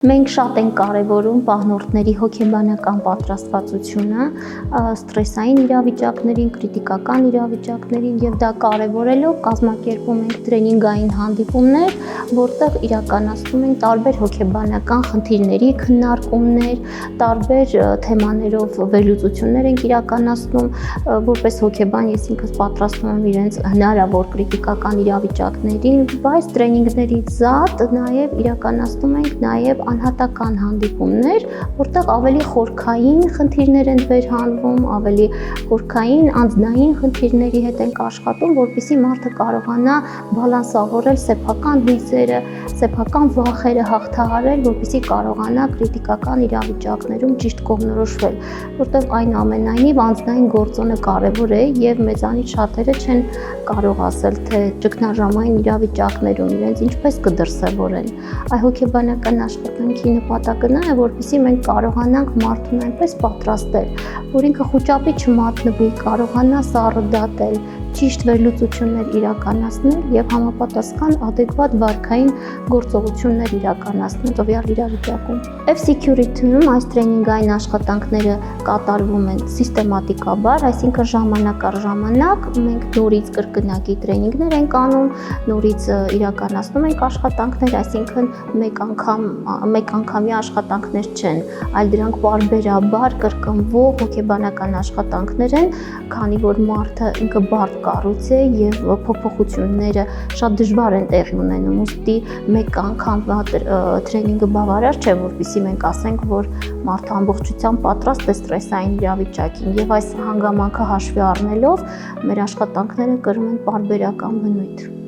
Մենք շատ ենք կարևորում պահնորդների հոգեբանական պատրաստվածությունը ստրեսային իրավիճակներին, կրիտիկական իրավիճակներին եւ դա կարևորելով կազմակերպում ենք տրենինգային հանդիպումներ, որտեղ իրականացնում ենք տարբեր հոգեբանական խնդիրների քննարկումներ, տարբեր թեմաներով վերլուծություններ ենք իրականացնում, որպես հոգեբան ես ինքս պատրաստում եմ իրենց հնարավոր կրիտիկական իրավիճակներին, բայց տրենինգներից զատ նաեւ իրականացնում ենք նաեւ անհատական հանդիպումներ, որտեղ ավելի խորքային խնդիրներ են վերհանվում, ավելի խորքային անձնային խնդիրների հետ ենք աշխատում, որպեսզի մարդը կարողանա բալանսավորել սեփական հույզերը, սեփական վախերը հաղթահարել, որպեսզի կարողանա կրիտիկական իրավիճակներում ճիշտ կողմնորոշվել, որտեղ այն ամենայնիվ անձնային գործոնը կարևոր է եւ մեծանից շատերը չեն կարող ասել, թե ճգնաժամային իրավիճակներում իրենց ինչպես կդրսևորեն։ Այ հոգեբանական աշխատանքի նպատակը նա է, որպեսզի մենք կարողանանք մարդուն այնպես պատրաստել, որ ինքը խուճապի չմատնվի, կարողանա սառը դատել, ճիշտ վերլուծություններ իրականացնել եւ համապատասխան adekvat վարքային գործողություններ իրականացնել տվյալ իրավիճակում։ F-Security-ում այս տրենինգային աշխատանքները կատարվում են սիստեմատիկաբար, այսինքն ժամանակ առ ժամանակ մենք նորից կրկնակի տրենինգներ ենք անում, նորից իրականացնում ենք աշխատանքներ, այսինքն մեկ անգամյա աշխատանքներ չեն, այլ դրանք պարբերաբար կրկնվող հոգեբանական աշխատանքներ են, քանի որ մարդը ինքը բարդ կառույց է եւ փոփոխությունները շատ դժվար են տեղի ունենում, ուստի մեկ անգամ տրենինգը բավարար չէ, որպեսզի մենք ասենք, որ մարդը ամբողջությամբ պատրաստ է ստրեսային իրավիճակին եւ այս հանգամանքը հաշվի առնելով մեր աշխատանքները կրում են պարբերական բնույթ։